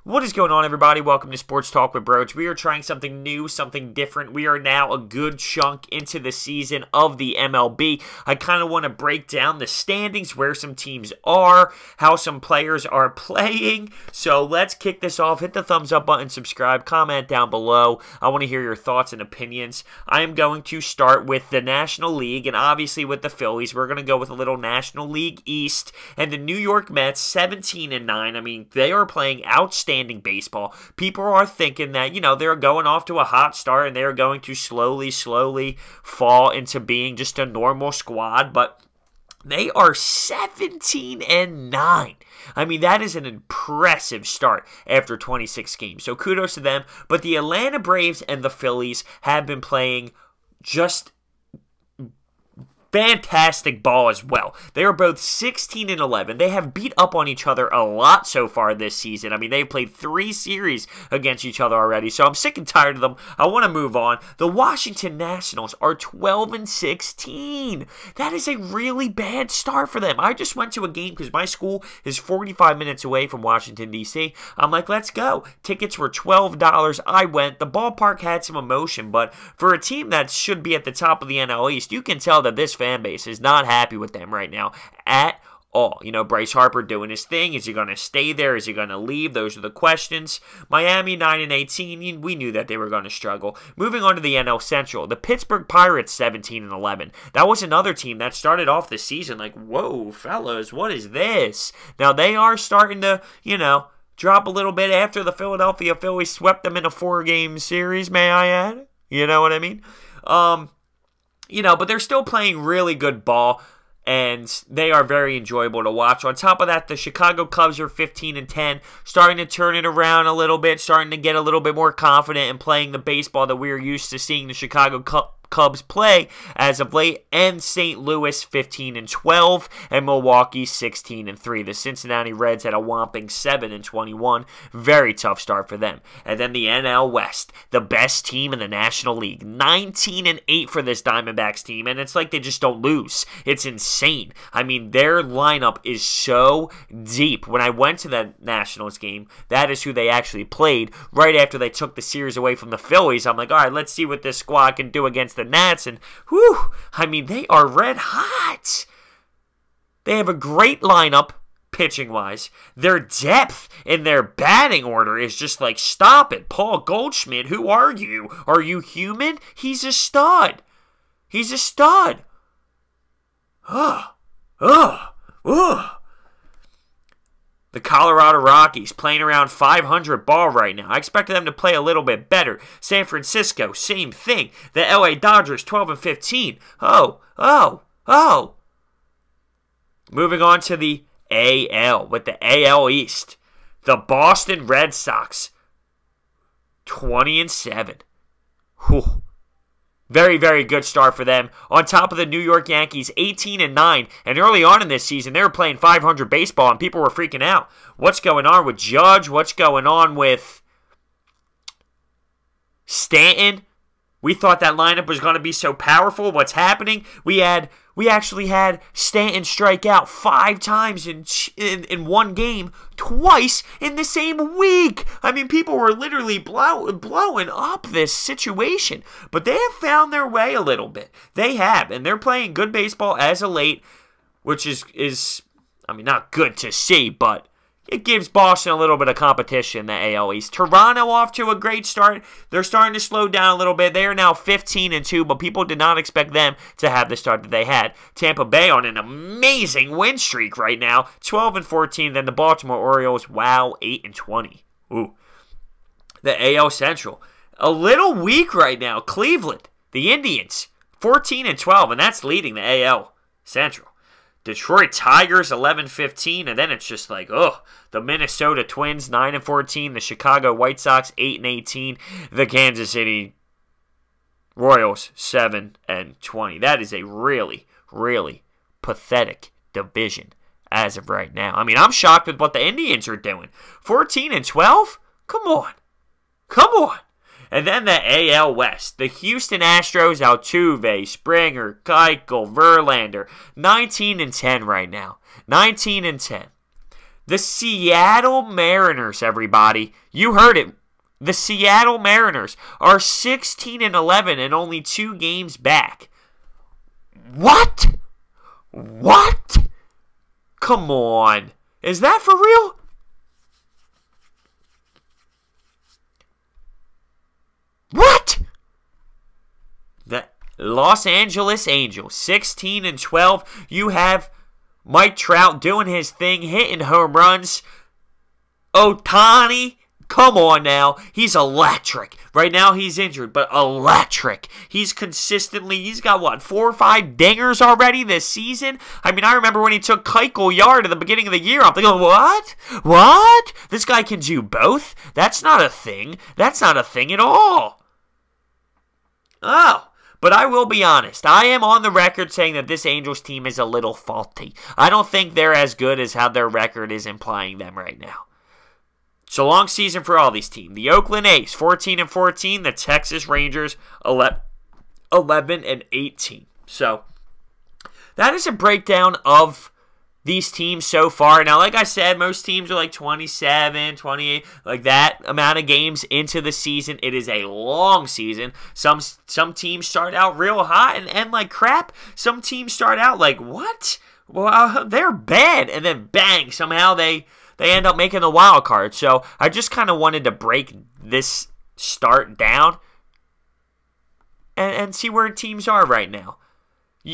What is going on, everybody? Welcome to Sports Talk with Broach. We are trying something new, something different. We are now a good chunk into the season of the MLB. I kind of want to break down the standings, where some teams are, how some players are playing. So let's kick this off. Hit the thumbs up button, subscribe, comment down below. I want to hear your thoughts and opinions. I am going to start with the National League, and obviously with the Phillies, we're going to go with a little National League East. And the New York Mets, 17-9. I mean, they are playing outstanding baseball. People are thinking that, they're going off to a hot start and they're going to slowly fall into being just a normal squad, but they are 17-9. I mean, that is an impressive start after 26 games. So kudos to them. But the Atlanta Braves and the Phillies have been playing just fantastic ball as well. They are both 16-11. They have beat up on each other a lot so far this season. I mean, they've played 3 series against each other already, so I'm sick and tired of them. I want to move on. The Washington Nationals are 12-16. That is a really bad start for them. I just went to a game because my school is 45 minutes away from Washington, D.C. I'm like, let's go. Tickets were $12. I went. The ballpark had some emotion, but for a team that should be at the top of the NL East, you can tell that this fan base is not happy with them right now at all. Bryce Harper doing his thing. Is he going to stay there? Is he going to leave? Those are the questions. Miami 9-18. We knew that they were going to struggle. Moving on to the NL Central, the Pittsburgh Pirates 17-11. That was another team that started off the season like, whoa, fellas, what is this? Now they are starting to, drop a little bit after the Philadelphia Phillies swept them in a 4-game series, may I add? You know what I mean? But they're still playing really good ball, and they are very enjoyable to watch. On top of that, the Chicago Cubs are 15-10, starting to turn it around a little bit, starting to get a little bit more confident in playing the baseball that we're used to seeing the Chicago Cubs play as of late. And St. Louis 15-12 and Milwaukee 16-3. The Cincinnati Reds had a whopping 7-21. Very tough start for them. And then the NL West, the best team in the National League, 19-8 for this Diamondbacks team, and it's like they just don't lose. It's insane. I mean, their lineup is so deep. When I went to the Nationals game, that is who they actually played right after they took the series away from the Phillies. I'm like, all right, let's see what this squad can do against the Nats, and whew, I mean, they are red hot. They have a great lineup, pitching-wise. Their depth in their batting order is just like, stop it. Paul Goldschmidt, who are you? Are you human? He's a stud. He's a stud. The Colorado Rockies playing around 500 ball right now. I expected them to play a little bit better. San Francisco, same thing. The LA Dodgers, 12-15. Oh. Moving on to the AL with the AL East. The Boston Red Sox, 20-7. Whew. Very, very good start for them. On top of the New York Yankees, 18-9. And early on in this season, they were playing 500 baseball, and people were freaking out. What's going on with Judge? What's going on with Stanton? We thought that lineup was going to be so powerful. What's happening? We actually had Stanton strike out 5 times in one game, twice in the same week. I mean, people were literally blowing up this situation. But they have found their way a little bit. They have, and they're playing good baseball as of late, which is I mean, not good to see, but it gives Boston a little bit of competition in the AL East. Toronto off to a great start. They're starting to slow down a little bit. They are now 15-2, but people did not expect them to have the start that they had. Tampa Bay on an amazing win streak right now, 12-14. Then the Baltimore Orioles, wow, 8-20. Ooh. The AL Central, a little weak right now. Cleveland, the Indians, 14-12, and that's leading the AL Central. Detroit Tigers 11-15, and then it's just like, the Minnesota Twins 9-14, the Chicago White Sox 8-18, the Kansas City Royals 7-20. That is a really, really pathetic division as of right now. I mean, I'm shocked with what the Indians are doing. 14-12? Come on. And then the AL West. The Houston Astros, Altuve, Springer, Keuchel, Verlander. 19-10 right now. 19-10. The Seattle Mariners, everybody. You heard it. The Seattle Mariners are 16-11 and only 2 games back. What? What? Come on. Is that for real? What? The Los Angeles Angels, 16-12. You have Mike Trout doing his thing, hitting home runs. Ohtani, come on now. He's electric. Right now he's injured, but electric. He's got what, 4 or 5 dingers already this season? I mean, I remember when he took Keuchel Yard at the beginning of the year. I'm thinking, what? What? This guy can do both? That's not a thing. That's not a thing at all. Oh. But I will be honest, I am on the record saying that this Angels team is a little faulty. I don't think they're as good as how their record is implying them right now. It's a long season for all these teams. The Oakland A's, 14-14. The Texas Rangers, 11-18. So, that is a breakdown of these teams so far. Now, like I said, most teams are like 27, 28, like that amount of games into the season. It is a long season. Some teams start out real hot and end like crap. Some teams start out like, what? Well, they're bad. And then bang, somehow they end up making the wild card. So I just kind of wanted to break this start down and see where teams are right now.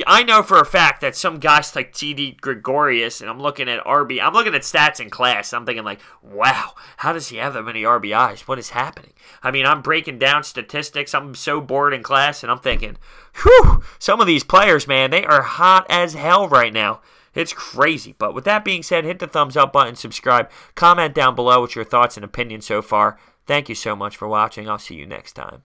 I know for a fact that some guys like T.D. Gregorius, and I'm looking at stats in class, I'm thinking like, wow, how does he have that many RBIs? What is happening? I mean, I'm breaking down statistics. I'm so bored in class, and I'm thinking, whew, some of these players, man, they are hot as hell right now. It's crazy. But with that being said, hit the thumbs up button, subscribe, comment down below with your thoughts and opinions so far. Thank you so much for watching. I'll see you next time.